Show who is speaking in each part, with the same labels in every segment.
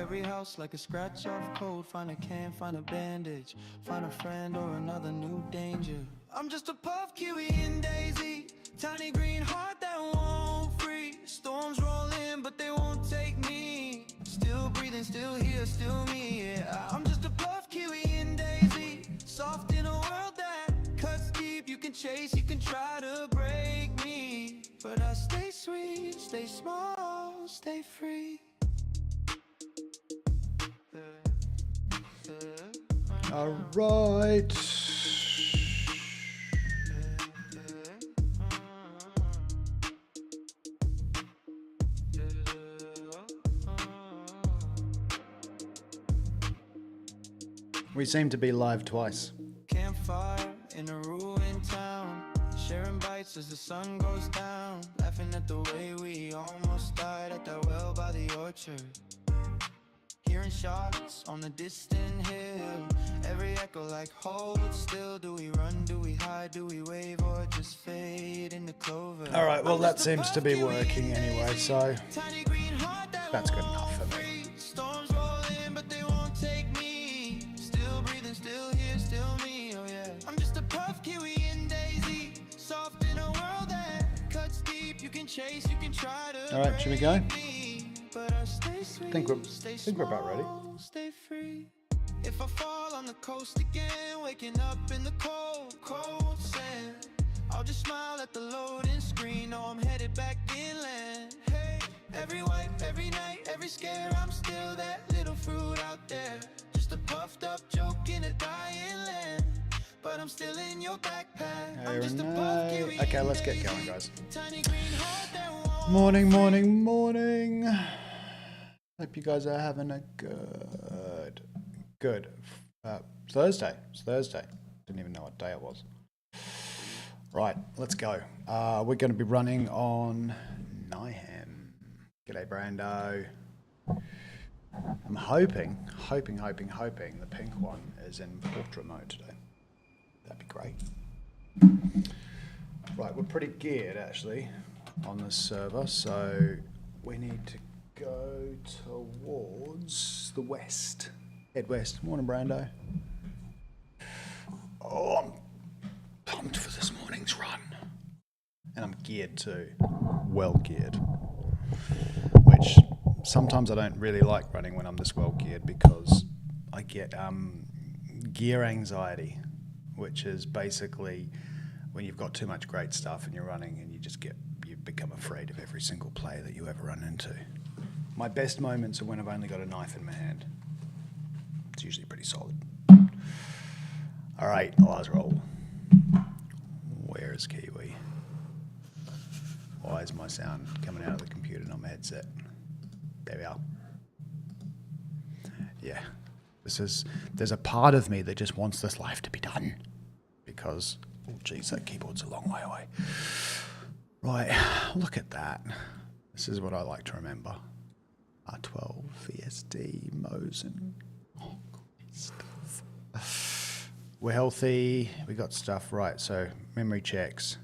Speaker 1: every house like a scratch off code. Find a can, find a bandage, find a friend or another new danger. I'm just a puff Kiwi in DayZ, tiny green heart that won't free. Storms roll in but they won't take me. Still breathing, still here, still me, yeah. I'm just a puff Kiwi in DayZ, soft in a world that cuts deep. You can chase, you can try to break me, but I stay sweet, stay small, stay free.
Speaker 2: All right. We seem to be live twice.
Speaker 1: Campfire in a ruined town, sharing bites as the sun goes down, laughing at the way we almost died at that well by the orchard. Hearing shots on the distant hill, every echo like hold still. Do we run, do we hide, do we wave, or just fade into clover?
Speaker 2: All right, well that seems to be working anyway, so that's good enough for me.
Speaker 1: Storms roll in but they won't take me. Still breathing, still here, still me, oh yeah. I'm just a puff Kiwi in DayZ, soft in a world that cuts deep. You can chase, you can try to.
Speaker 2: All right, should we go?
Speaker 1: But I stay sweet,
Speaker 2: think we're about ready.
Speaker 1: Stay free. If I fall on the coast again, waking up in the cold, cold sand, I'll just smile at the loading screen. Know I'm headed back inland. Hey, every wipe, every night, every scare, I'm still that little fruit out there. Just a puffed up joke in a dying land, but I'm still in your backpack. I'm just a puff Kiwi.
Speaker 2: Okay, let's get going, guys.
Speaker 1: Tiny green heart that won't
Speaker 2: Morning, morning, morning. Hope you guys are having a good Thursday. It's Thursday. Didn't even know what day it was. Right, let's go. We're going to be running on NyHeim. G'day, Brando. I'm hoping the pink one is in portrait mode today. That'd be great. Right, we're pretty geared actually on this server, so we need to go towards the west. Head west. Morning, Brando. Oh, I'm pumped for this morning's run. And I'm geared too. Well geared. Which sometimes I don't really like running when I'm this well geared because I get gear anxiety, which is basically when you've got too much great stuff and you're running and you become afraid of every single play that you ever run into. My best moments are when I've only got a knife in my hand. It's usually pretty solid. All right, let's roll. Where is Kiwi? Why is my sound coming out of the computer, not my headset? There we are. Yeah, there's a part of me that just wants this life to be done because, oh geez, that keyboard's a long way away. Right, look at that. This is what I like to remember. R12, VSD, Mosin. Oh, great stuff. We're healthy. We got stuff right. So memory checks.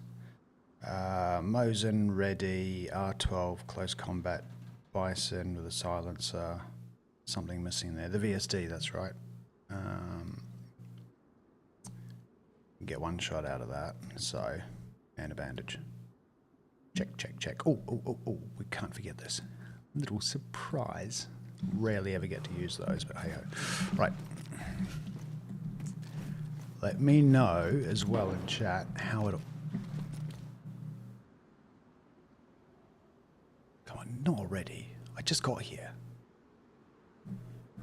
Speaker 2: Mosin ready. R12 close combat. Bison with a silencer. Something missing there. The VSD. That's right. Get one shot out of that. So and a bandage. Check, check, check. Oh, we can't forget this. Little surprise. Rarely ever get to use those, but hey ho. Right. Let me know as well in chat how it'll... Come on, not already. I just got here.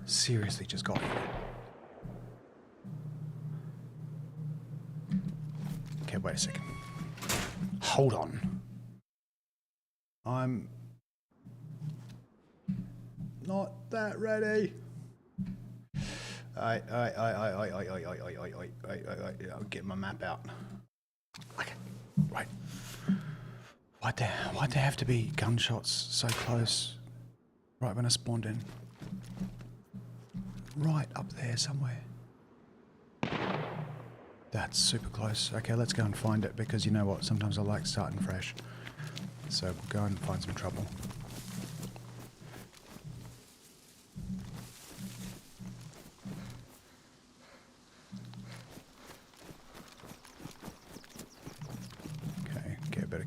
Speaker 2: Seriously, just got here. Okay, wait a second. Hold on. I'm not that ready. I'll get my map out. Okay, right. Why'd there have to be gunshots so close? Right when I spawned in. Right up there somewhere. That's super close. Okay, let's go and find it because you know what? Sometimes I like starting fresh. So we'll go and find some trouble.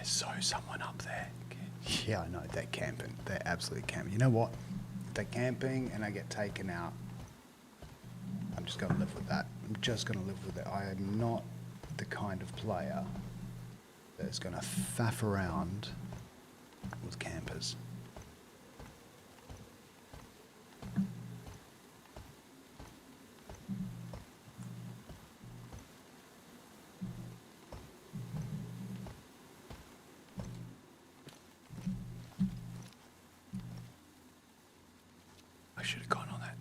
Speaker 2: There's someone up there. Yeah, I know. They're camping. They're absolutely camping. You know what? If they're camping and I get taken out, I'm just going to live with that. I'm just going to live with it. I am not the kind of player that's going to faff around with campers. I should have gone on that.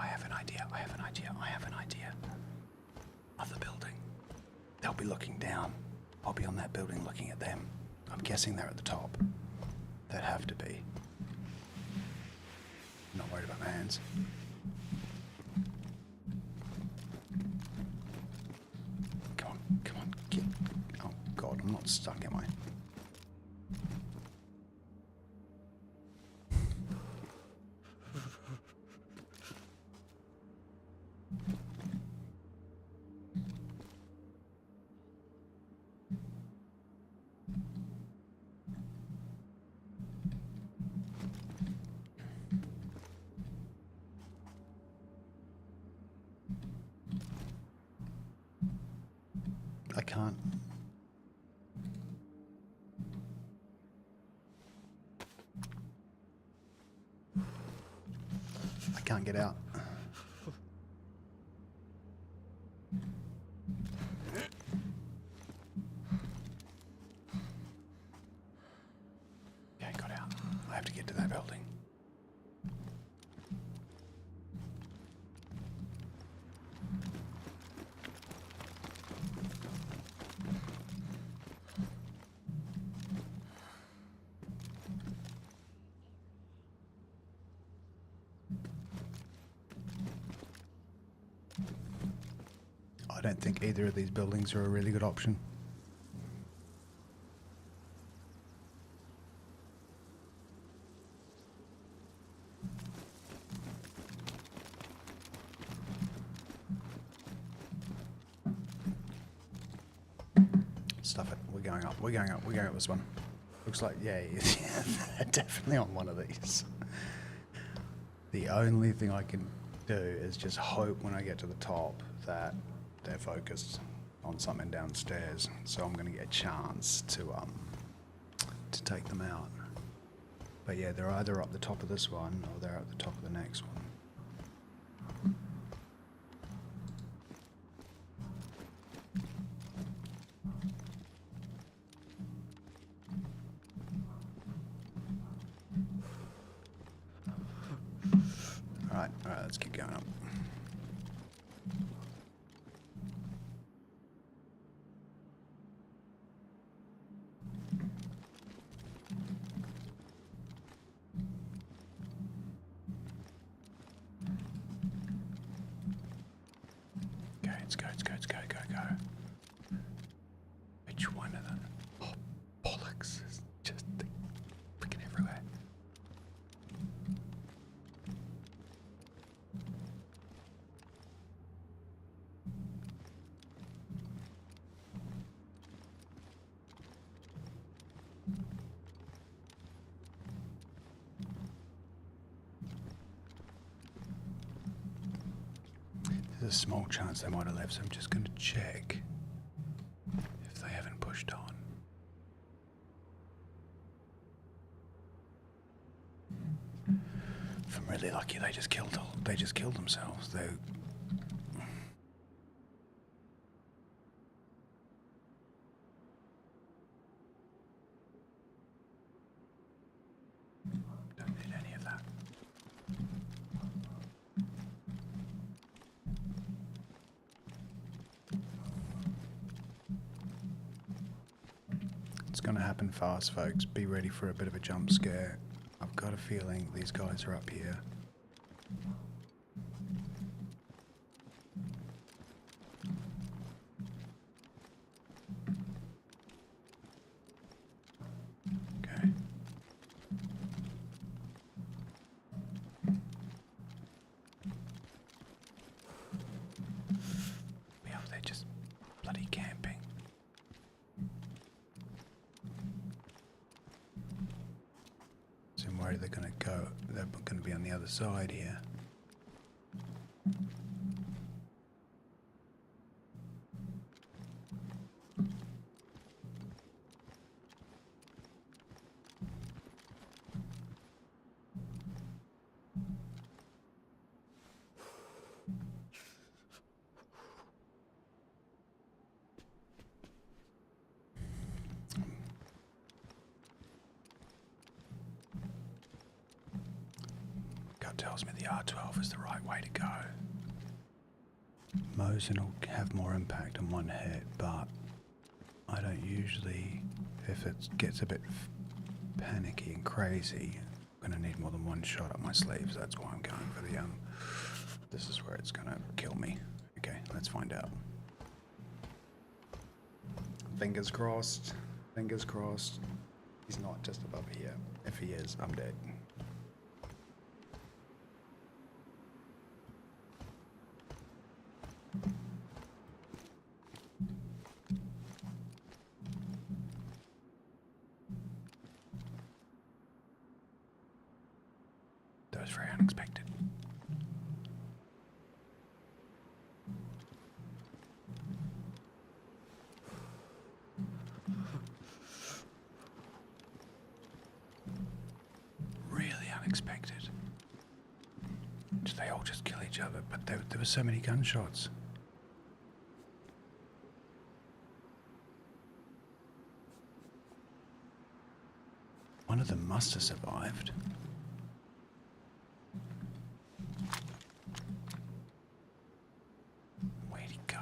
Speaker 2: I have an idea. Other building. They'll be looking down. I'll be on that building looking at them. I'm guessing they're at the top. They'd have to be. I'm not worried about my hands. Come on, get. Oh God, I'm not stuck, am I? I can't. I can't get out. Okay, got out. I have to get to that building. I don't think either of these buildings are a really good option. Stuff it. We're going up. We're going up this one. Looks like, yeah, they're definitely on one of these. The only thing I can do is just hope when I get to the top that they're focused on something downstairs, so I'm going to get a chance to take them out. But yeah, they're either up the top of this one or they're at the top of the next one. All right, let's keep going up. Let's go. Which one of them? Oh, bollocks. It's just freaking everywhere. There's a small chance they might have left, so I'm just going to check if they haven't pushed on. If I'm really lucky, they just killed themselves. They don't need any of that. It's going to happen fast, folks. Be ready for a bit of a jump scare. I've got a feeling these guys are up here. Okay. worried they're going to be on the other side here. Tells me the R12 is the right way to go. Mosin will have more impact on one hit, but I don't usually, if it gets a bit panicky and crazy, I'm going to need more than one shot up my sleeves. That's why I'm going for the, this is where it's going to kill me. Okay, let's find out. Fingers crossed. Fingers crossed. He's not just above here. If he is, I'm dead. That was very unexpected. Really unexpected. Did they all just kill each other? But there were so many gunshots. One of them must have survived. Where'd he go?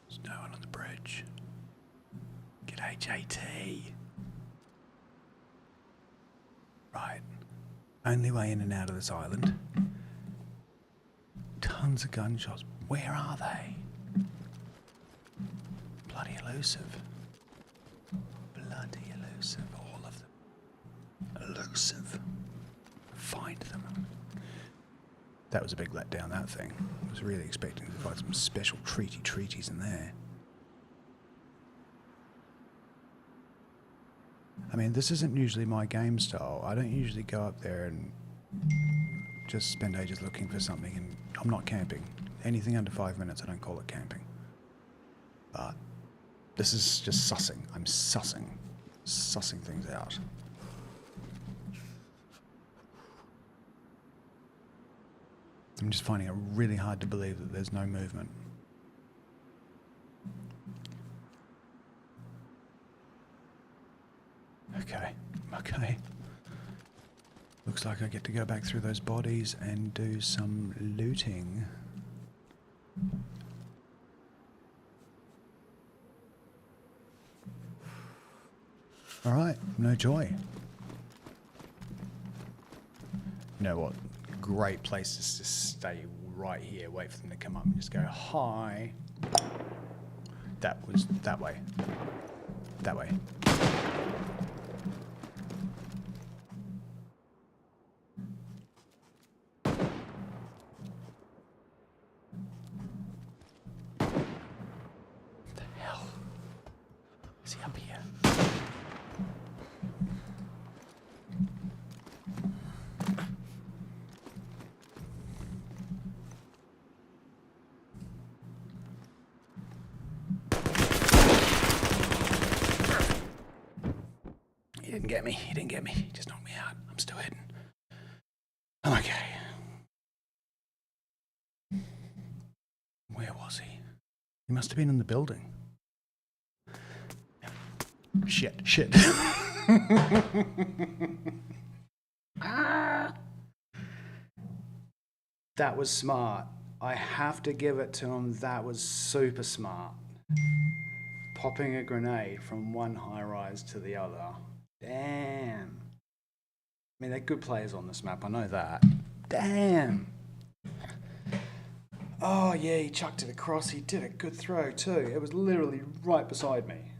Speaker 2: There's no one on the bridge. G'day, JT. Right. Only way in and out of this island. Tons of gunshots. Where are they? Bloody elusive. Bloody elusive. All of them. Elusive. Find them. That was a big letdown, that thing. I was really expecting to find some special treaties in there. I mean, this isn't usually my game style. I don't usually go up there and just spend ages looking for something, and I'm not camping. Anything under 5 minutes, I don't call it camping. But this is just sussing. I'm sussing things out. I'm just finding it really hard to believe that there's no movement. Okay. Looks like I get to go back through those bodies and do some looting. Alright, no joy. You know what? Great place is to stay right here, wait for them to come up and just go, hi. That was that way. That way. He didn't get me. He just knocked me out. I'm still hidden. Okay. Where was he? He must have been in the building. Shit. Ah! That was smart. I have to give it to him. That was super smart. Popping a grenade from one high-rise to the other. Damn. I mean, they're good players on this map, I know that. Damn. Oh, yeah, he chucked it across. He did a good throw, too. It was literally right beside me.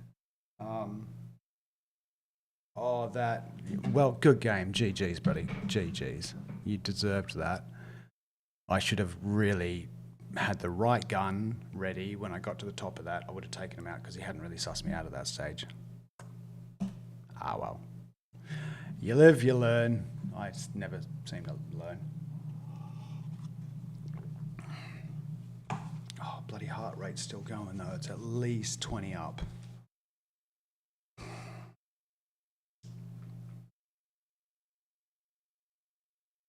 Speaker 2: Oh, that. Well, good game. GG's, buddy. GG's. You deserved that. I should have really had the right gun ready when I got to the top of that. I would have taken him out because he hadn't really sussed me out at that stage. Ah, well. You live, you learn. I never seem to learn. Oh, bloody heart rate's still going though. It's at least 20 up.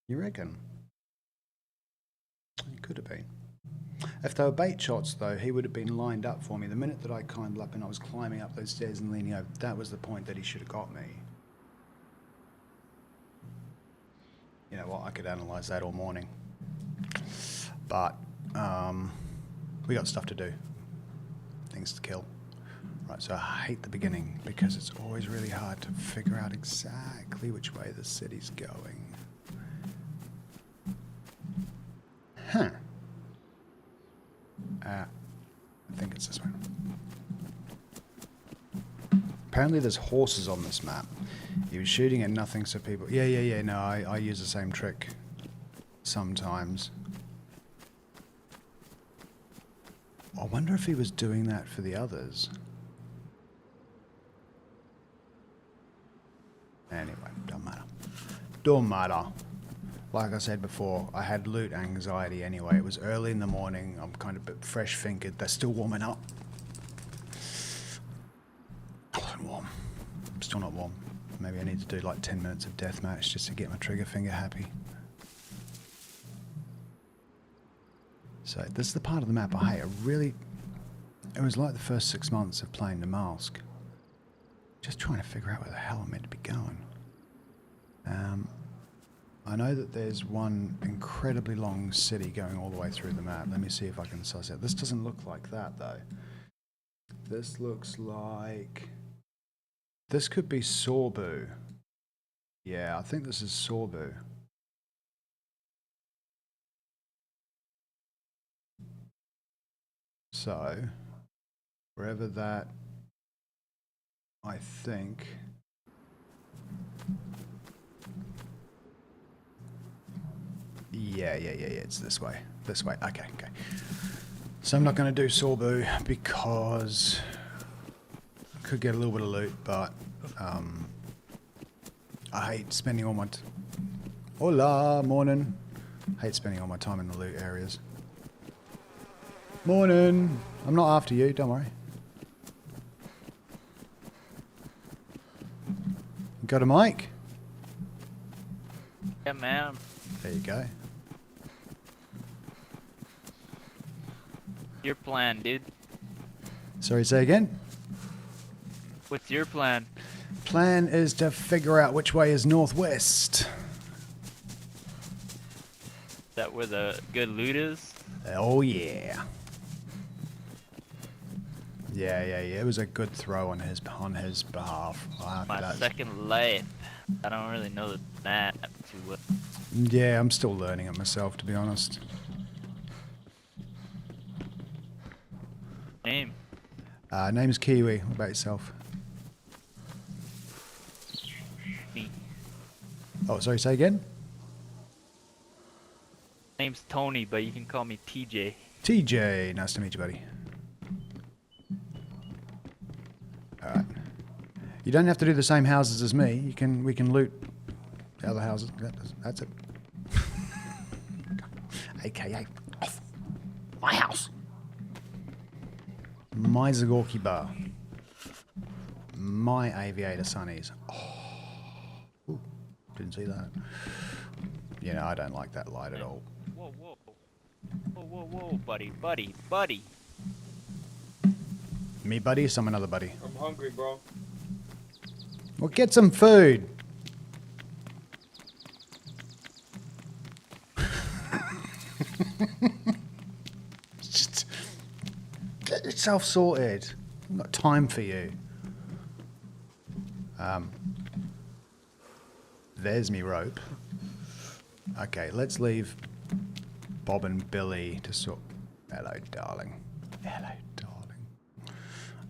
Speaker 2: You reckon? He could have been. If they were bait shots, though, he would have been lined up for me. The minute that I climbed up and I was climbing up those stairs and leaning over, that was the point that he should have got me. You know what? I could analyse that all morning. But we got stuff to do. Things to kill. Right, so I hate the beginning because it's always really hard to figure out exactly which way the city's going. Huh. I think it's this one. Apparently there's horses on this map. He was shooting at nothing so people... Yeah, no, I use the same trick sometimes. I wonder if he was doing that for the others. Anyway, don't matter. Don't matter. Like I said before, I had loot anxiety anyway. It was early in the morning. I'm kind of a bit fresh-fingered. They're still warming up. Oh, warm. I'm still not warm. Maybe I need to do like 10 minutes of deathmatch just to get my trigger finger happy. So this is the part of the map I hate. It was like the first 6 months of playing the Mask. Just trying to figure out where the hell I'm meant to be going. I know that there's one incredibly long city going all the way through the map. Let me see if I can suss it. This doesn't look like that, though. This looks like... This could be Sorbu. Yeah, I think this is Sorbu. So, wherever that... I think... Yeah, it's this way. This way. Okay. So I'm not going to do Sorbu because I could get a little bit of loot, but I hate spending all my... Hola, morning. Hate spending all my time in the loot areas. Morning. I'm not after you, don't worry. Got a mic?
Speaker 3: Yeah, man.
Speaker 2: There you go.
Speaker 3: Your plan, dude.
Speaker 2: Sorry, say again?
Speaker 3: What's your plan?
Speaker 2: Plan is to figure out which way is northwest.
Speaker 3: That where the good loot is?
Speaker 2: Oh, yeah. Yeah. It was a good throw on his behalf.
Speaker 3: My second life. I don't really know the map too well.
Speaker 2: Yeah, I'm still learning it myself, to be honest.
Speaker 3: Name?
Speaker 2: Name's Kiwi. What about yourself?
Speaker 3: Me.
Speaker 2: Oh, sorry, say again?
Speaker 3: Name's Tony, but you can call me TJ.
Speaker 2: TJ, nice to meet you, buddy. Alright. You don't have to do the same houses as me. We can loot the other houses. That's it. AKA off my house. My Zagorki bar. My aviator sunnies. Oh, ooh, didn't see that. You know, I don't like that light at all.
Speaker 3: Whoa, buddy.
Speaker 2: Me buddy, some another buddy.
Speaker 4: I'm hungry, bro.
Speaker 2: Well, get some food. Just get yourself sorted. I've got time for you. There's me rope. Okay, let's leave Bob and Billy to sort... Hello, darling. Hello, darling.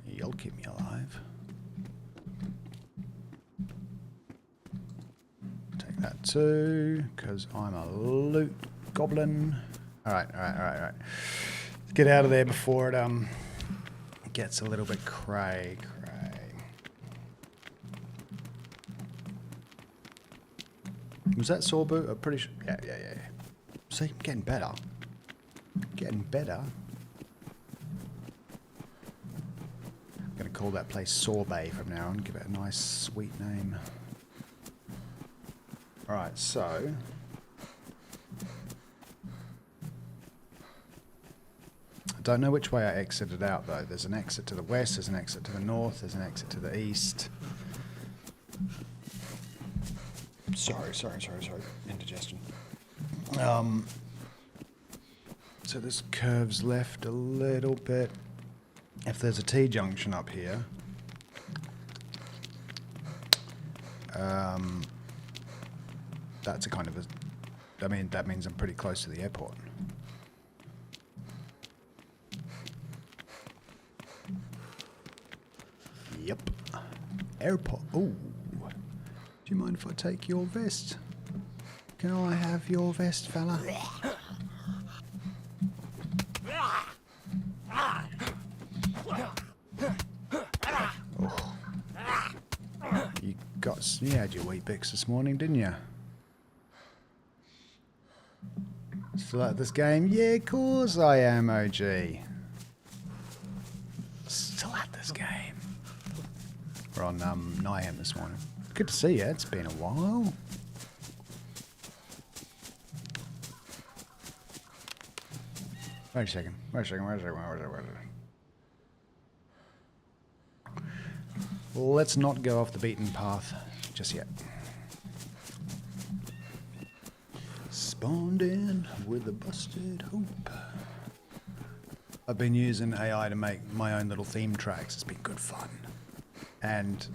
Speaker 2: You'll keep me alive. That too, because I'm a loot goblin. Alright. Let's get out of there before it gets a little bit cray. Was that saw boot? I'm pretty sure. Yeah. See, getting better. I'm gonna call that place Sorbet from now on. Give it a nice, sweet name. Alright, so. I don't know which way I exited out though. There's an exit to the west, there's an exit to the north, there's an exit to the east. Sorry. Indigestion. So this curves left a little bit. If there's a T-junction up here, that's a kind of a... I mean, that means I'm pretty close to the airport. Yep. Airport. Ooh. Do you mind if I take your vest? Can I have your vest, fella? Oh. You had your wheat bix this morning, didn't you? Still at this game? Yeah, of course I am, OG. Still at this game. We're on NyHeim this morning. Good to see you. It's been a while. Wait a second. Let's not go off the beaten path just yet. Spawned in with a busted hope. I've been using AI to make my own little theme tracks. It's been good fun. And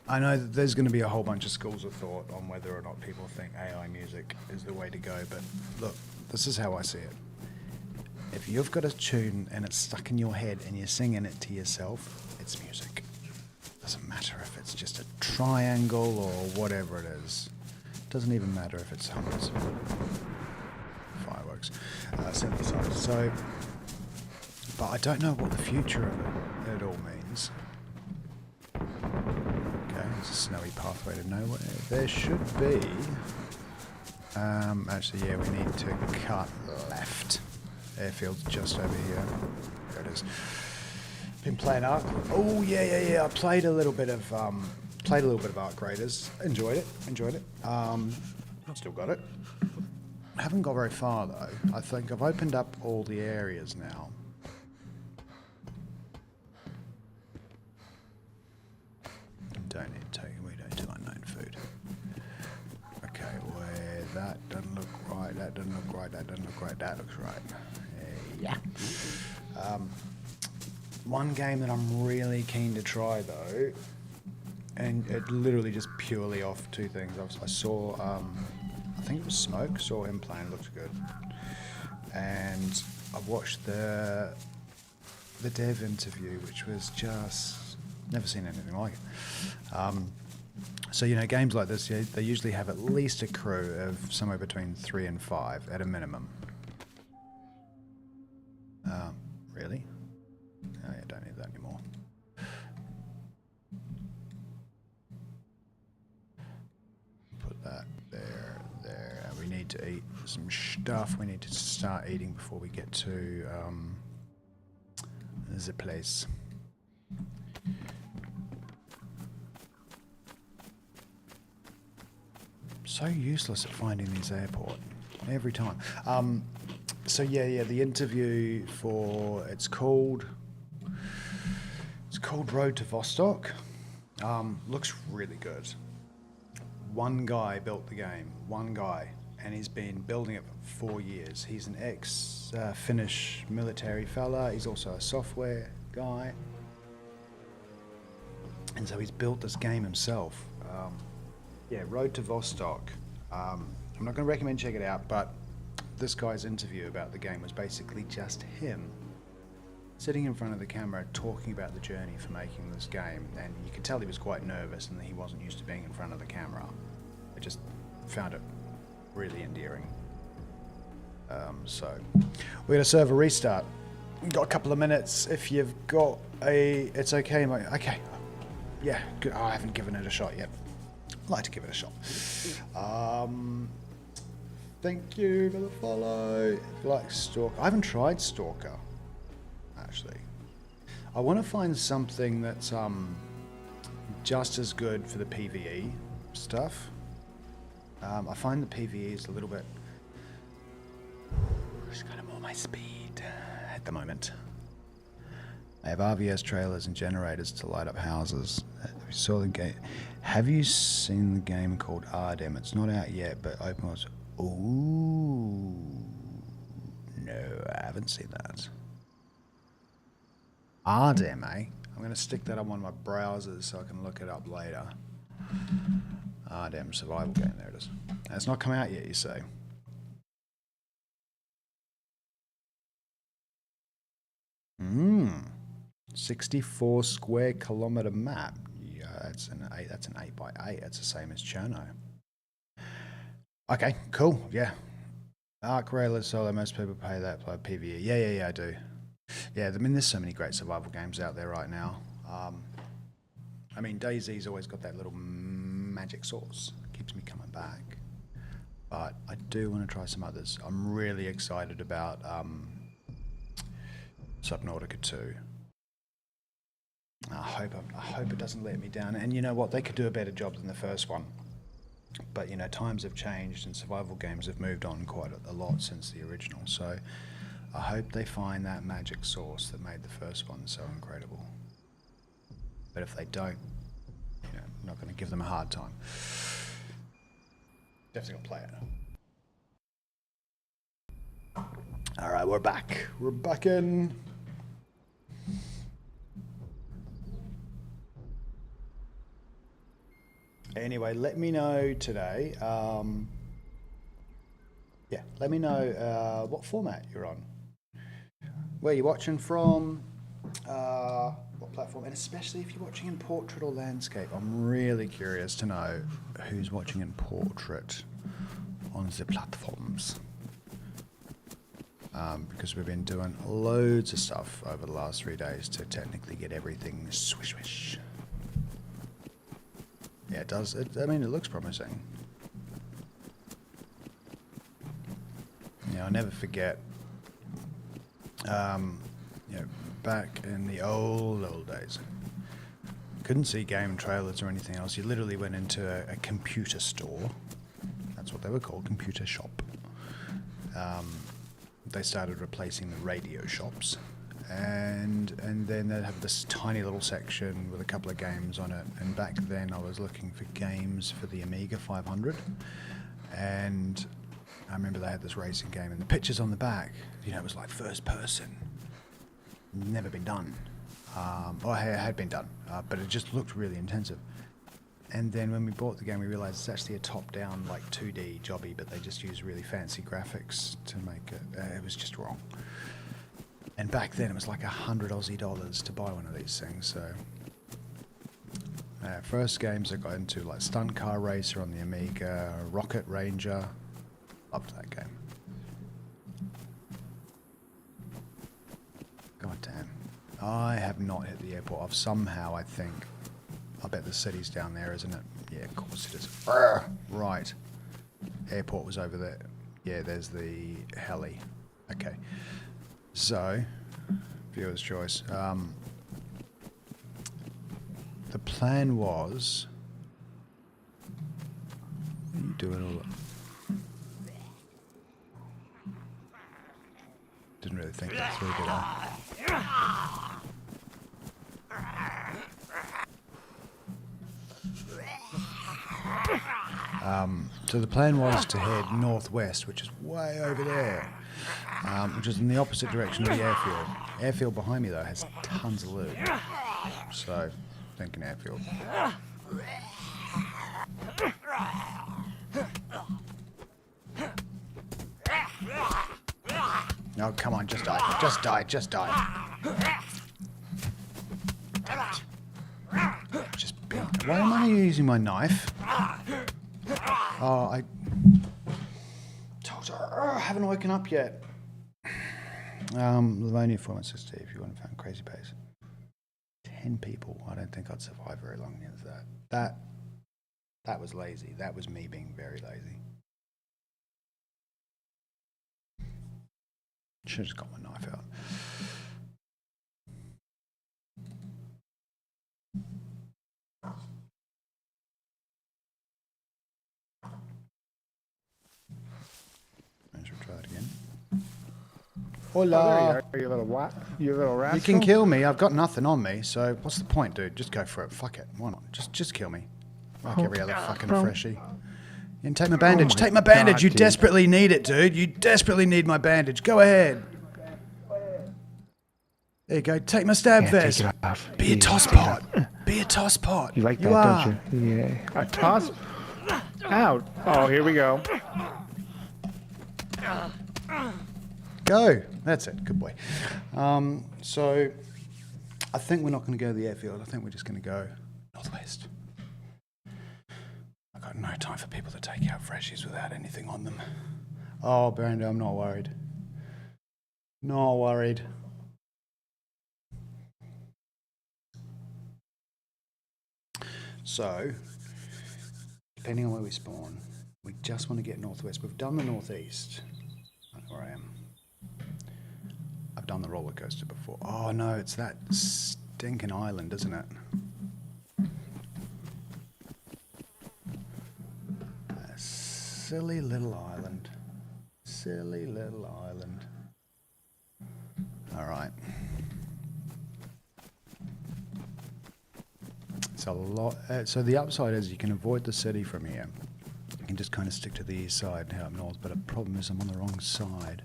Speaker 2: I know that there's going to be a whole bunch of schools of thought on whether or not people think AI music is the way to go, but look, this is how I see it. If you've got a tune and it's stuck in your head and you're singing it to yourself, it's music. Doesn't matter if it's just a triangle or whatever it is. Doesn't even matter if it's hundreds of fireworks, synthesized. So, but I don't know what the future of it all means. There's a snowy pathway to nowhere. There should be... actually, yeah, we need to cut left. Airfield's just over here. There it is. Been playing Ark. Oh, yeah. I played a little bit of Ark Raiders. Enjoyed it. Still got it. Haven't got very far, though. I think I've opened up all the areas now. We don't do unknown food. Okay, where that doesn't look right, that doesn't look right, that looks right. Yeah. One game that I'm really keen to try though, and it literally just purely off two things. I saw, I think it was Smoke, saw him playing, looked good. And I watched the dev interview, which was just, never seen anything like it. So, you know, games like this, they usually have at least a crew of somewhere between 3 and 5 at a minimum. Really? Oh, yeah, don't need that anymore. Put that there. We need to eat some stuff. We need to start eating before we get to the place. So useless at finding these airport every time. So yeah, the interview for it's called Road to Vostok. Looks really good. One guy built the game. One guy, and he's been building it for 4 years. He's an ex-Finnish military fella. He's also a software guy, and so he's built this game himself. Yeah, Road to Vostok. I'm not going to recommend check it out, but this guy's interview about the game was basically just him sitting in front of the camera talking about the journey for making this game, and you could tell he was quite nervous and that he wasn't used to being in front of the camera. I just found it really endearing. So we're going to serve a restart. We've got a couple of minutes. If you've got a... It's okay, mate. Okay. Yeah, good. Oh, I haven't given it a shot yet. I'd like to give it a shot. Thank you for the follow. If you like Stalker. I haven't tried Stalker, actually. I want to find something that's just as good for the PvE stuff. I find the PvE is a little bit... It's kind of more my speed at the moment. I have RVS trailers and generators to light up houses. We saw the game. Have you seen the game called Ardem? It's not out yet, but open was... Ooh. No, I haven't seen that. Ardem, eh? I'm going to stick that on one of my browsers so I can look it up later. Ardem survival game. There it is. It's not come out yet, you say? 64 square kilometer map. Yeah, that's an 8x8. That's the same as Cherno. Okay, cool. Yeah. Arc Railer Solo. Most people pay that play PvE. Yeah, I do. Yeah, I mean, there's so many great survival games out there right now. I mean, DayZ's always got that little magic sauce. It keeps me coming back. But I do want to try some others. I'm really excited about Subnautica 2. I hope it doesn't let me down. And you know what? They could do a better job than the first one. But, you know, times have changed and survival games have moved on quite a lot since the original. So I hope they find that magic sauce that made the first one so incredible. But if they don't, you know, I'm not going to give them a hard time. Definitely going to play it. All right, we're back. We're back in. Anyway, let me know today. Yeah, let me know what format you're on, where you're watching from, what platform, and especially if you're watching in portrait or landscape. I'm really curious to know who's watching in portrait on the platforms. Because we've been doing loads of stuff over the last 3 days to technically get everything swish swish. Yeah, it does. I mean, it looks promising. Yeah, I'll never forget. You know, back in the old days, couldn't see game trailers or anything else. You literally went into a computer store. That's what they were called, computer shop. They started replacing the radio shops. And then they'd have this tiny little section with a couple of games on it. And back then I was looking for games for the Amiga 500. And I remember they had this racing game and the pictures on the back, you know, it was like first person. Never been done. Or it had been done, but it just looked really intensive. And then when we bought the game, we realized it's actually a top-down, like 2D jobby, but they just use really fancy graphics to make it. It was just wrong. And back then, it was like $100 Aussie to buy one of these things. So, first games I got into, like Stunt Car Racer on the Amiga, Rocket Ranger. Loved that game. God damn. I have not hit the airport. I've somehow, I think, I bet the city's down there, isn't it? Yeah, of course it is. Right. Airport was over there. Yeah, there's the heli. Okay. So, viewer's choice. The plan was... What are you doing all that? Didn't really think that through, did I? So the plan was to head northwest, which is way over there, which is in the opposite direction of the airfield. Airfield behind me, though, has tons of loot. So, thinking airfield. Oh, come on, just die. Just die, just die. Just beat. Why am I using my knife? Oh, I told her. Oh, I haven't woken up yet. Livonia 416, if you want to find crazy pace. 10 people. I don't think I'd survive very long against that. That was lazy. That was me being very lazy. Should have just got my knife out. I should try it again. Hola.
Speaker 4: Oh, there you are, you little rascal.
Speaker 2: You can kill me. I've got nothing on me, so what's the point, dude? Just go for it. Fuck it. Why not? Just kill me. Like every other fucking freshie. And take my bandage. Take my bandage.
Speaker 4: God,
Speaker 2: You
Speaker 4: dude.
Speaker 2: desperately need it, dude. You desperately need my bandage. Go ahead. There you go. Take my stab
Speaker 4: Yeah,
Speaker 2: vest.
Speaker 4: take it off.
Speaker 2: Be a
Speaker 4: Please,
Speaker 2: toss
Speaker 4: take it
Speaker 2: pot.
Speaker 4: off.
Speaker 2: Be a toss pot.
Speaker 4: You like that,
Speaker 2: are.
Speaker 4: don't you? Yeah. A toss? Out. Oh, here we go.
Speaker 2: Go. That's it. Good boy. So I think we're not going to go to the airfield. I think we're just going to go northwest. I've got no time for people to take out freshies without anything on them. Oh, Brando, I'm not worried. Not worried. So, depending on where we spawn, we just want to get northwest. We've done the northeast. I know where I am. I've done the roller coaster before. Oh no, it's that stinking island, isn't it? A silly little island. Silly little island. All right. It's a lot. So the upside is you can avoid the city from here. You can just kind of stick to the east side and head up north. But the problem is I'm on the wrong side.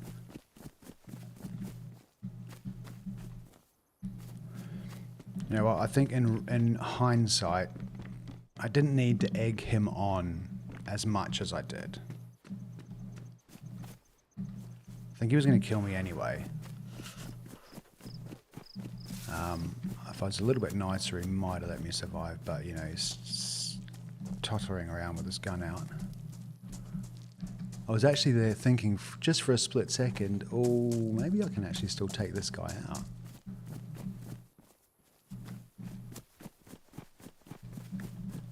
Speaker 2: You know what? I think in hindsight, I didn't need to egg him on as much as I did. I think he was going to kill me anyway. If I was a little bit nicer, he might have let me survive, but you know, he's tottering around with his gun out. I was actually there thinking, just for a split second, oh, maybe I can actually still take this guy out.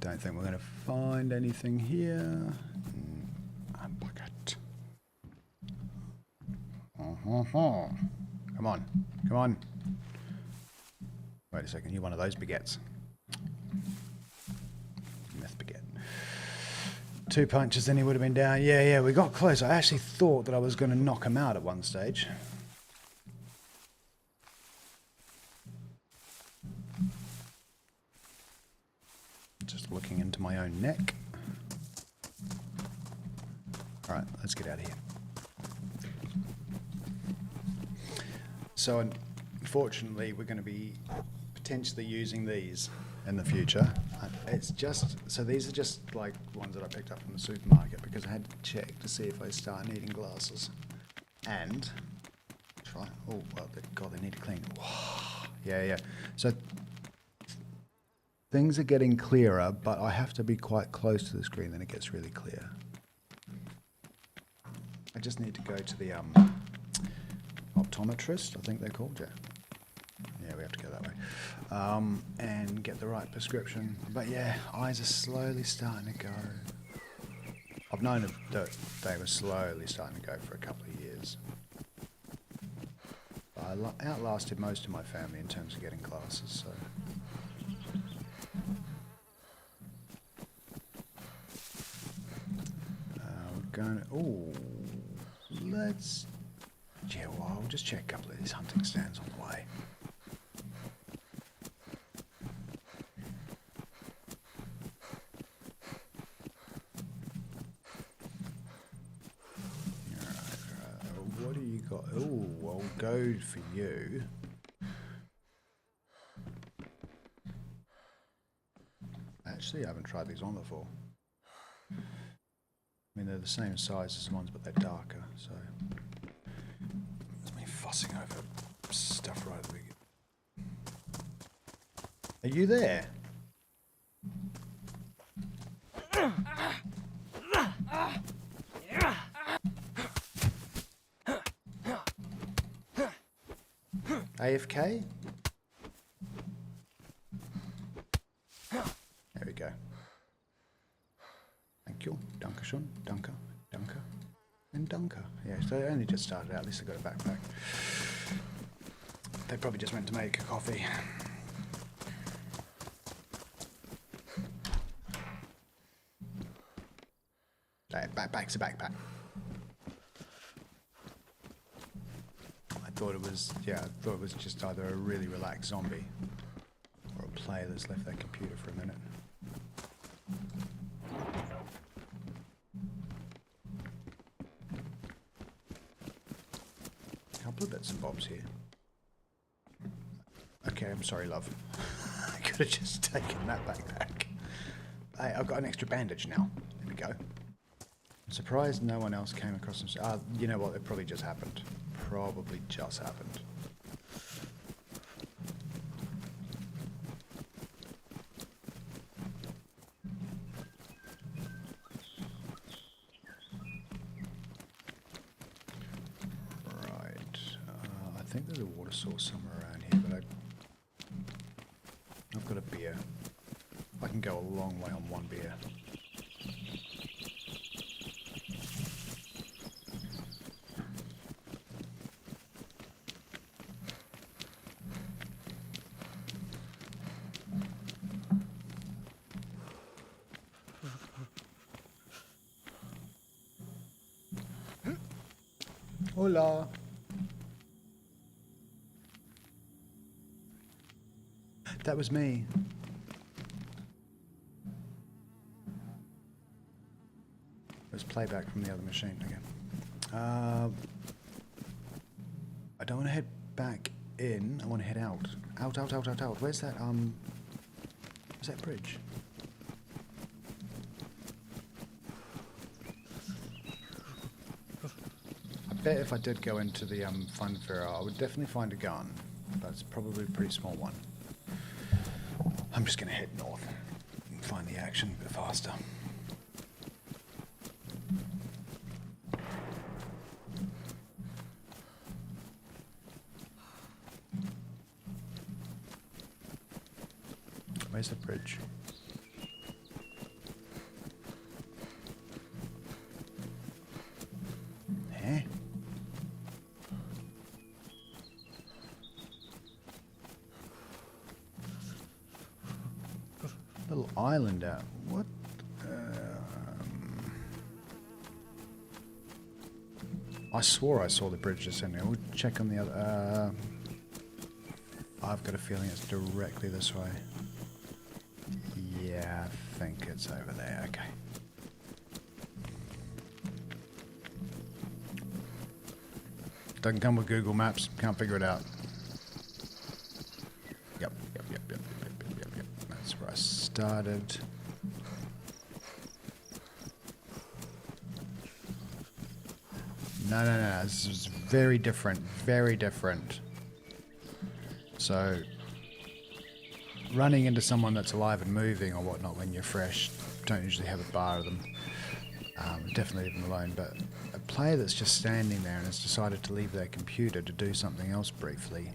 Speaker 2: Don't think we're going to find anything here. I'm bucket. Come on, come on. Wait a second, you're one of those baguettes. Myth baguette. 2 punches, then he would have been down. Yeah, we got close. I actually thought that I was going to knock him out at one stage. Just looking into my own neck. All right, let's get out of here. So, unfortunately, we're going to be potentially using these in the future. It's just, so these are just like ones that I picked up from the supermarket because I had to check to see if I start needing glasses. And try, oh, well, God, they need to clean. Yeah. So things are getting clearer, but I have to be quite close to the screen, then it gets really clear. I just need to go to the optometrist, I think they're called, yeah. Yeah, we have to go that way. And get the right prescription. But yeah, eyes are slowly starting to go. I've known that they were slowly starting to go for a couple of years. But I outlasted most of my family in terms of getting glasses, so. We're going to, ooh, let's, yeah, well, I'll just check a couple of these hunting stands on the way. What do you got? Oh, I'll go for you. Actually, I haven't tried these on before. I mean, they're the same size as the ones, but they're darker, so. It's me fussing over stuff right at the beginning. Are you there? AFK? There we go. Thank you. Dankeschön. Danke. Danke. And Danke. Yeah, so they only just started out. At least I got a backpack. They probably just went to make a coffee. Backpack's a backpack. I thought it was just either a really relaxed zombie or a player that's left their computer for a minute. A couple of bits and bobs here. Okay, I'm sorry, love. I could have just taken that backpack. Hey, I've got an extra bandage now. There we go. I'm surprised no one else came across them. You know what? It probably just happened. Probably just happened. Right. I think there's a water source somewhere around here, but I've got a beer. I can go a long way on one beer. Hola. That was me. There's playback from the other machine again. I don't want to head back in. I want to head out. Out, out, out, out, out. Where's that? Where's that bridge? I bet if I did go into the fun fair, I would definitely find a gun, but it's probably a pretty small one. I'm just gonna head north and find the action a bit faster. Where's the bridge? Eh? Little island out. What? I swore I saw the bridge just in there. We'll check on the other. I've got a feeling it's directly this way. Yeah, I think it's over there. Okay. Doesn't come with Google Maps. Can't figure it out. Yep. That's where I started. No. This is very different. Very different. So, running into someone that's alive and moving or whatnot when you're fresh, don't usually have a bar of them. Definitely leave them alone. But a player that's just standing there and has decided to leave their computer to do something else briefly,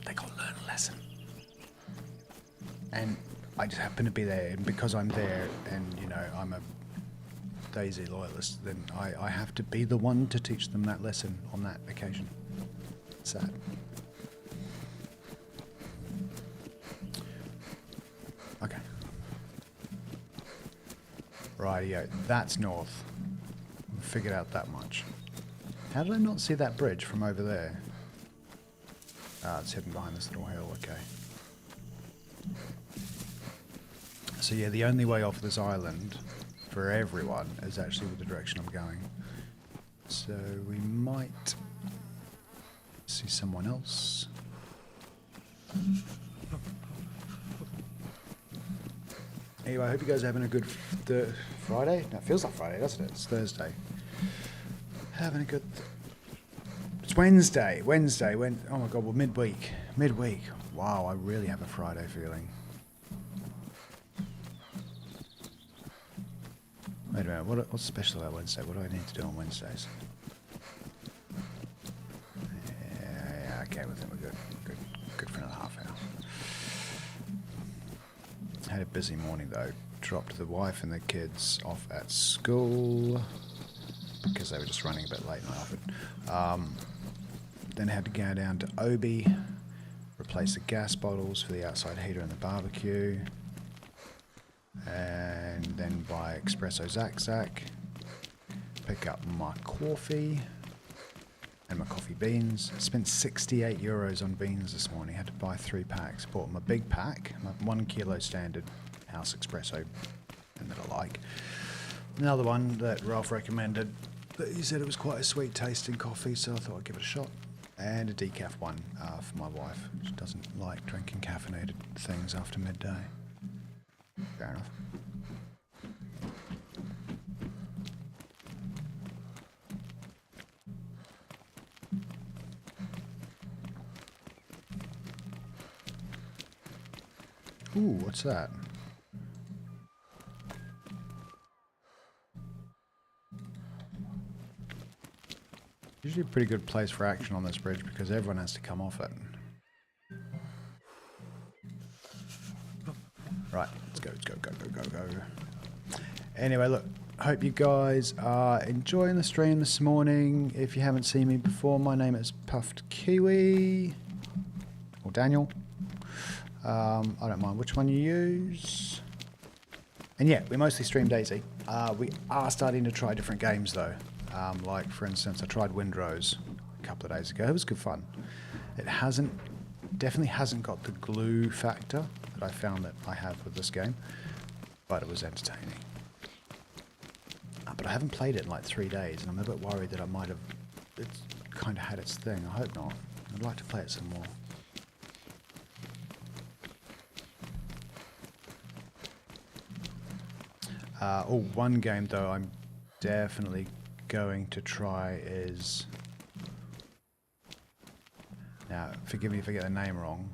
Speaker 2: they got to learn a lesson. And I just happen to be there, and because I'm there, and you know I'm a DayZ loyalist, then I have to be the one to teach them that lesson on that occasion. Sad. Okay. Rightio, that's north. Figured out that much. How did I not see that bridge from over there? Ah, it's hidden behind this little hill, okay. So yeah, the only way off this island for everyone is actually with the direction I'm going. So we might see someone else. Anyway, I hope you guys are having a good Friday? No, it feels like Friday, doesn't it? It's Thursday. Having a good It's Wednesday. Oh my god, well, midweek. Wow, I really have a Friday feeling. Wait a minute, what's special about Wednesday? What do I need to do on Wednesdays? Yeah, okay, well then we're good. Good for another half hour. Had a busy morning though. Dropped the wife and the kids off at school because they were just running a bit late and I offered. Then I had to go down to Obi, replace the gas bottles for the outside heater and the barbecue, and then buy espresso Zack, pick up my coffee and my coffee beans. Spent 68 euros on beans this morning. Had to buy 3 packs. Bought my big pack, my 1 kilo standard house espresso, and that I like. Another one that Ralph recommended, but he said it was quite a sweet tasting coffee, so I thought I'd give it a shot. And a decaf one for my wife. She doesn't like drinking caffeinated things after midday. Fair enough. Ooh, what's that? Usually a pretty good place for action on this bridge because everyone has to come off it. Right, let's go. Anyway, look, hope you guys are enjoying the stream this morning. If you haven't seen me before, my name is Puffed Kiwi, or Daniel. I don't mind which one you use. And yeah, we mostly stream DayZ. We are starting to try different games though. Like for instance, I tried Windrose a couple of days ago. It was good fun. It definitely hasn't got the glue factor that I found that I have with this game, but it was entertaining. But I haven't played it in like 3 days, and I'm a bit worried that it's kind of had its thing. I hope not. I'd like to play it some more. One game though I'm definitely going to try is, now forgive me if I get the name wrong,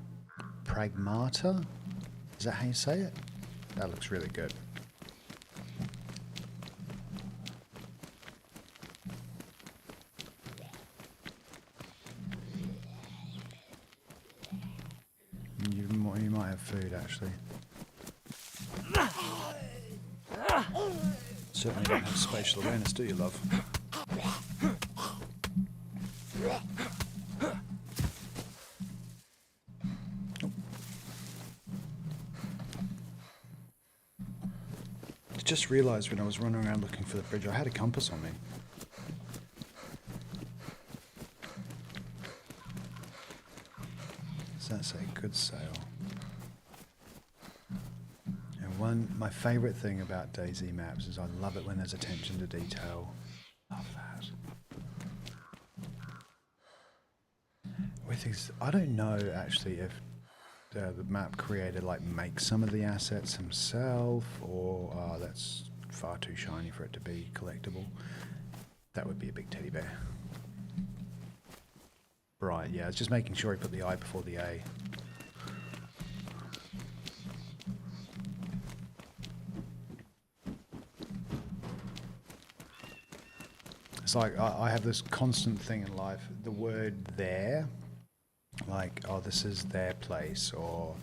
Speaker 2: Pragmata? Is that how you say it? That looks really good. You might have food actually. Certainly don't have spatial awareness, do you, love? Oh. I just realised when I was running around looking for the bridge, I had a compass on me. Does that say good sail? My favourite thing about DayZ maps is I love it when there's attention to detail. Love that. I don't know actually if the map creator makes some of the assets himself, or that's far too shiny for it to be collectible. That would be a big teddy bear. Right, yeah, it's just making sure he put the I before the A. It's like I have this constant thing in life, the word there, like, oh, this is their place, or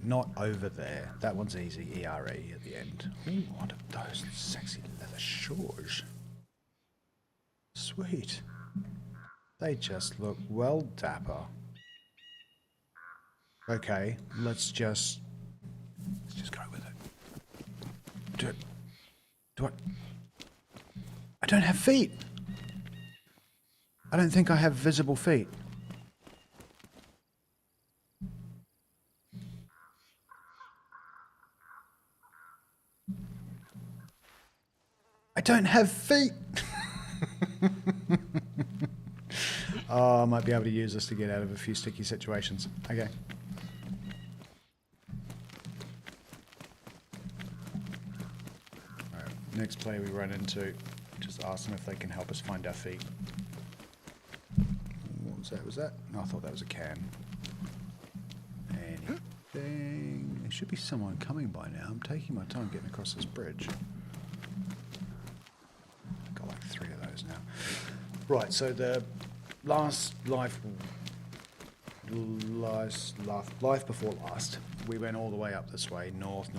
Speaker 2: not over there. That one's easy, E-R-E at the end. Ooh, what are those sexy leather shorts? Sweet. They just look well dapper. Okay, let's just go with it. Do I don't have feet. I don't think I have visible feet. I don't have feet. Oh, I might be able to use this to get out of a few sticky situations. Okay. All right, next player we run into, just ask them if they can help us find our feet. that? Was that? No, I thought that was a can. Anything? There should be someone coming by now. I'm taking my time getting across this bridge. I've got like 3 of those now. Right, so the life before last, we went all the way up this way, north,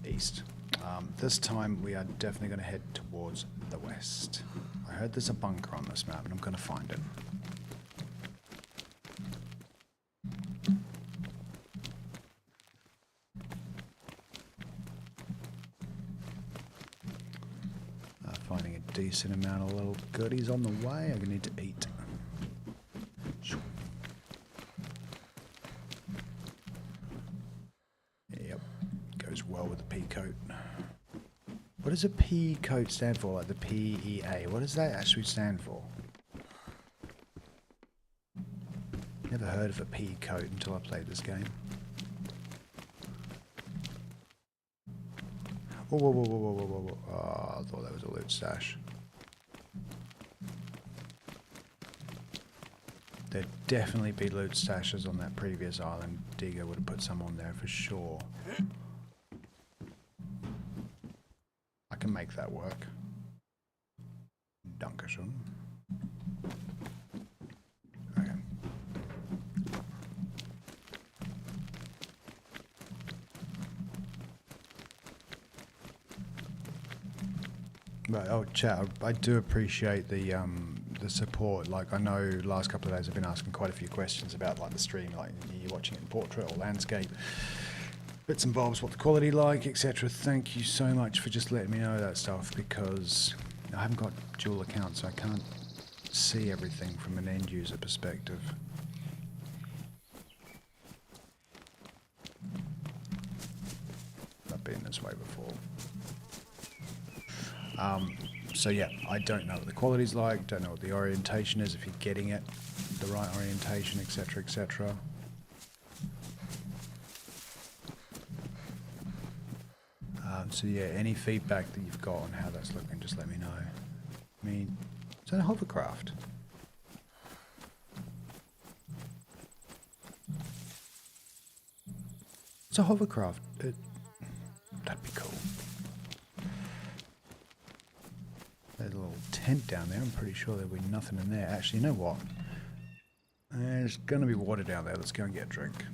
Speaker 2: east. This time we are definitely going to head towards the west. I heard there's a bunker on this map and I'm going to find it. Finding a decent amount of little goodies on the way. I'm going to need to eat. Yep, goes well with the pea coat. What does a pea coat stand for? Like the PEA? What does that actually stand for? Never heard of a pea coat until I played this game. Whoa, whoa, whoa, whoa, whoa, whoa, whoa. Oh, I thought that was a loot stash. There'd definitely be loot stashes on that previous island. Digger would have put some on there for sure. I can make that work. Dankeschön. Okay. Right, oh chat, I do appreciate the support. Like, I know last couple of days I've been asking quite a few questions about like the stream, like you're watching it in portrait or landscape, bits and bobs, what the quality like, etc. Thank you so much for just letting me know that stuff, because I haven't got dual accounts, so I can't see everything from an end user perspective. I've been this way before. So yeah, I don't know what the quality's like, don't know what the orientation is, if you're getting it, the right orientation, etc, etc. So yeah, any feedback that you've got on how that's looking, just let me know. I mean, is that a hovercraft? It's a hovercraft. That'd be cool. There's a little tent down there. I'm pretty sure there'll be nothing in there. Actually, you know what? There's going to be water down there. Let's go and get a drink.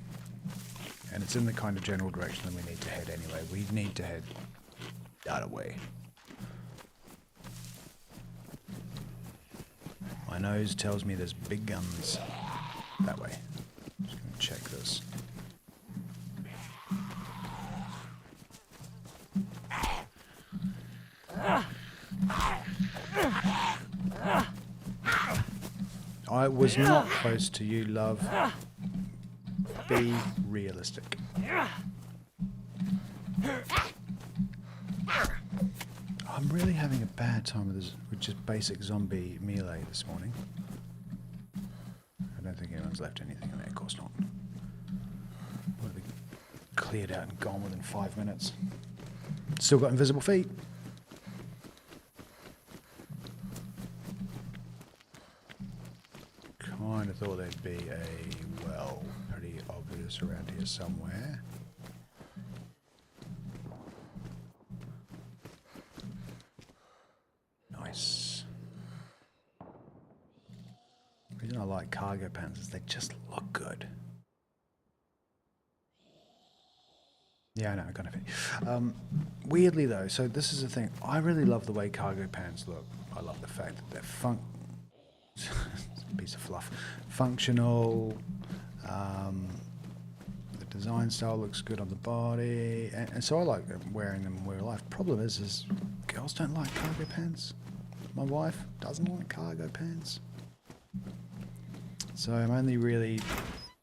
Speaker 2: And it's in the kind of general direction that we need to head anyway. We need to head that way. My nose tells me there's big guns that way. Just going to check this. I was not close to you, love. Be realistic. I'm really having a bad time with this, with just basic zombie melee this morning. I don't think anyone's left anything in there, of course not. Would have been cleared out and gone within 5 minutes. Still got invisible feet. Kind of thought there'd be a well pretty obvious around here somewhere. Nice. The reason I like cargo pants is they just look good. Yeah, I know, kind of. Weirdly though, so this is the thing. I really love the way cargo pants look. I love the fact that they're piece of fluff. Functional. The design style looks good on the body, and so I like wearing them in real life. Problem is girls don't like cargo pants. My wife doesn't like cargo pants. So I'm only really,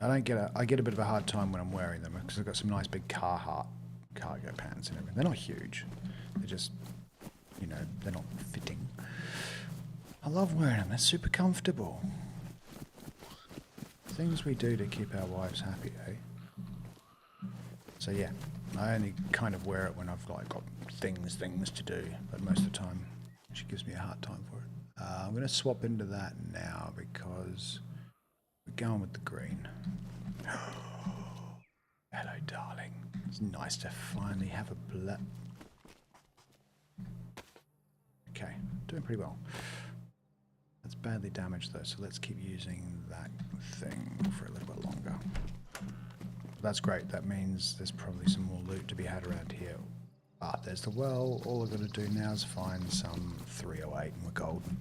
Speaker 2: I get a bit of a hard time when I'm wearing them because I've got some nice big Carhartt cargo pants and everything. They're not huge. They're just, you know, they're not fitting. I love wearing them. They're super comfortable. Things we do to keep our wives happy, eh? So yeah, I only kind of wear it when I've like got things to do, but most of the time she gives me a hard time for it. I'm going to swap into that now because we're going with the green. Hello, darling. It's nice to finally have a blood. Okay, doing pretty well. That's badly damaged though, so let's keep using that thing for a little bit longer. That's great. That means there's probably some more loot to be had around here. Ah, there's the well. All I've got to do now is find some 308 and we're golden.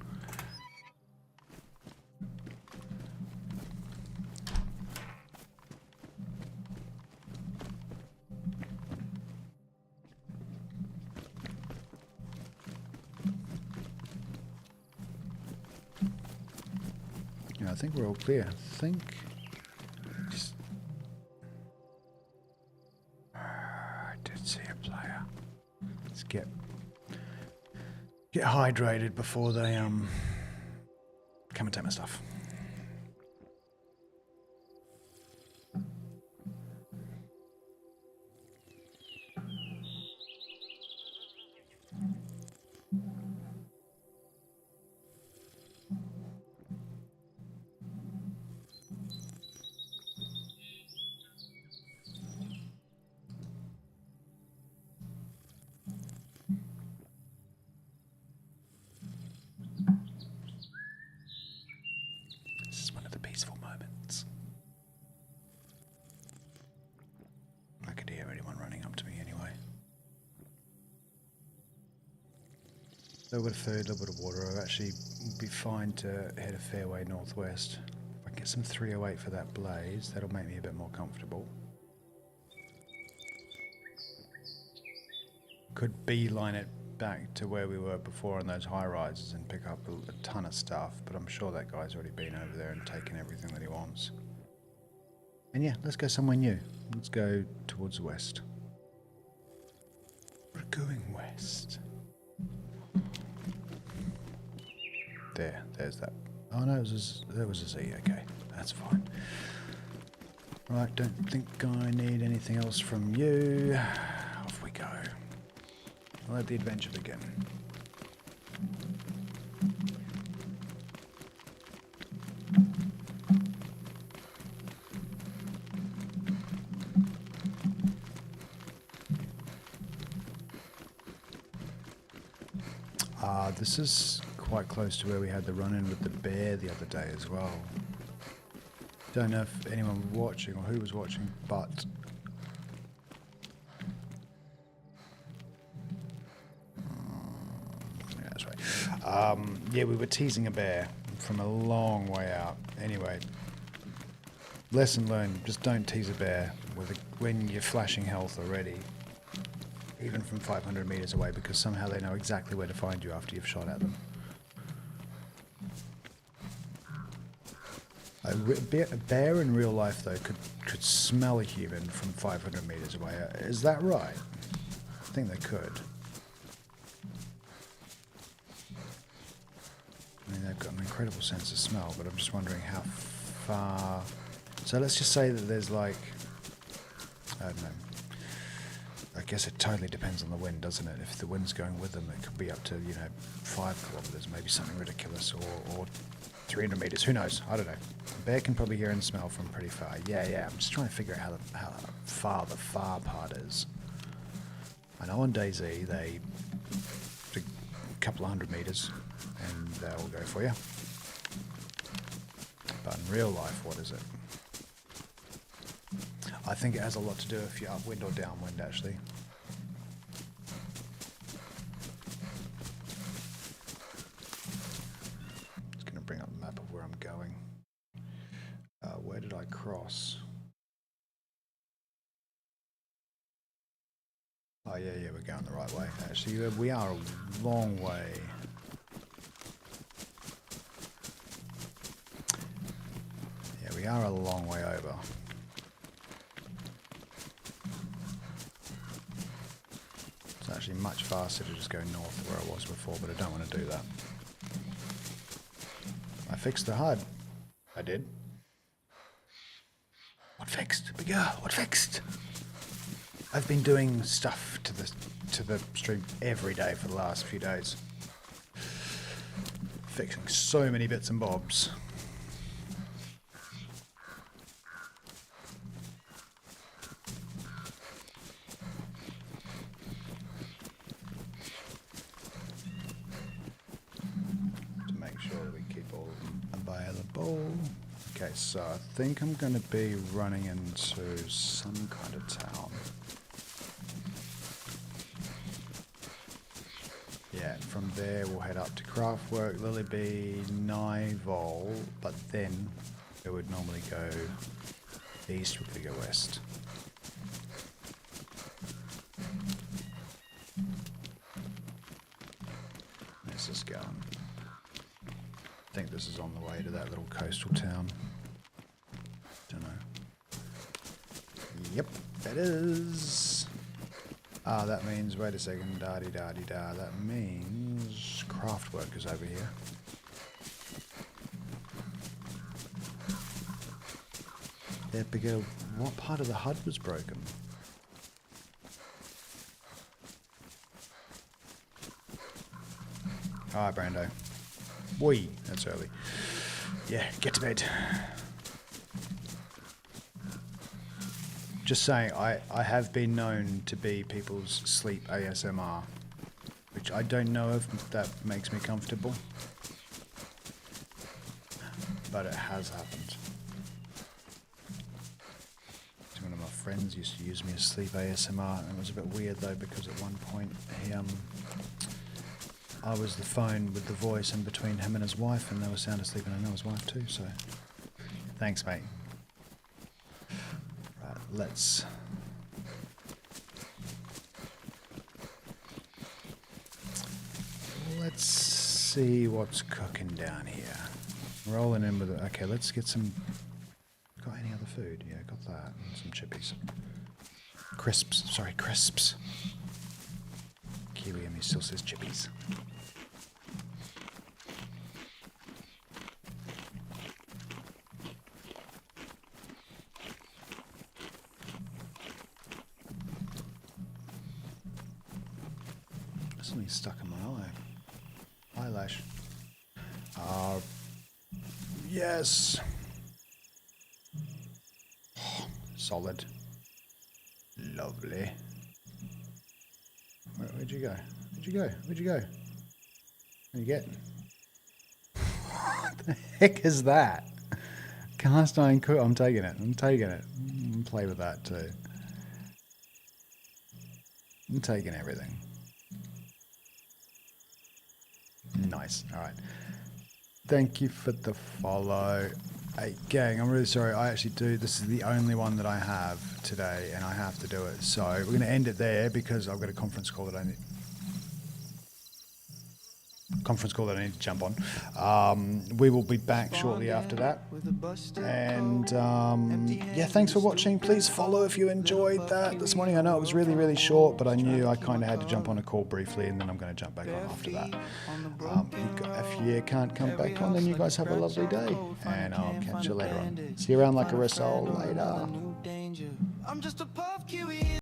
Speaker 2: Yeah, I think we're all clear. I think just I did see a player. Let's get hydrated before they come and take my stuff. This is one of the peaceful moments. I could hear anyone running up to me anyway. A little bit of food, a little bit of water. I'll actually be fine to head a fairway northwest. If I can get some 308 for that blaze, that'll make me a bit more comfortable. Could beeline it back to where we were before on those high rises and pick up a ton of stuff, but I'm sure that guy's already been over there and taken everything that he wants. And yeah, let's go somewhere new. Let's go towards the west. We're going west. There's that. Oh no, there was a Z. Okay, that's fine. Right, don't think I need anything else from you. Off we go. Let the adventure begin. This is quite close to where we had the run-in with the bear the other day as well. Don't know if anyone was watching or who was watching, but yeah, that's right. Yeah, we were teasing a bear from a long way out. Anyway, lesson learned: just don't tease a bear when you're flashing health already. Even from 500 meters away, because somehow they know exactly where to find you after you've shot at them. A bear in real life, though, could smell a human from 500 meters away. Is that right? I think they could. I mean, they've got an incredible sense of smell, but I'm just wondering how far... So let's just say that there's like... I don't know. I guess it totally depends on the wind, doesn't it? If the wind's going with them, it could be up to, 5 kilometers, maybe something ridiculous, or 300 meters. Who knows? I don't know. A bear can probably hear and smell from pretty far. Yeah. I'm just trying to figure out how far the far part is. I know on DayZ they do a couple of 100 meters, and they'll go for you. But in real life, what is it? I think it has a lot to do if you're upwind or downwind, actually. Just going to bring up the map of where I'm going. Where did I cross? Oh, yeah, we're going the right way. Actually, we are a long way. Yeah, we are a long way over. It's actually much faster to just go north of where I was before, but I don't want to do that. I fixed the HUD. I did. What fixed? Big girl, what fixed? I've been doing stuff to the stream every day for the last few days. fixing so many bits and bobs. To make sure that we keep all of them available. Okay, so I think I'm going to be running into some kind of town. Yeah, from there we'll head up to Craftwork, Lillybee, NyHeim, but then it would normally go east, would we go west? Where's this going? I think this is on the way to that little coastal town. Don't know. Yep, it is. Ah, that means, wait a second, da-di-da-di-da, that means Craftwork is over here. Yeah, because what part of the HUD was broken? Alright, Brando. Boy, that's early. Yeah, get to bed. Just saying, I have been known to be people's sleep ASMR, which I don't know if that makes me comfortable, but it has happened. One of my friends used to use me as sleep ASMR, and it was a bit weird though, because at one point I was the phone with the voice in between him and his wife, and they were sound asleep, and I know his wife too, so thanks, mate. Let's see what's cooking down here. Rolling in with it. Okay, let's get some. Got any other food? Yeah, got that. And some chippies. Crisps. Sorry, crisps. Kiwi and me still says chippies. Something stuck in my eye. Eyelash. Yes. Solid. Lovely. Where'd you go? Where'd you go? Where'd you go? What'd you get? What the heck is that? Cast iron cook. I'm taking it. I'm taking it. Play with that too. I'm taking everything. Nice. All right. Thank you for the follow. Hey, gang, I'm really sorry. I actually do. This is the only one that I have today, and I have to do it. So we're going to end it there because I've got a conference call that I need. To jump on. We will be back shortly after that. And yeah, thanks for watching. Please follow if you enjoyed that this morning. I know it was really, really short, but I knew I kind of had to jump on a call briefly, and then I'm going to jump back on after that. If you can't come back on, then you guys have a lovely day, and I'll catch you later on. See you around like a resole later.
Speaker 1: I'm just a puff Kiwi.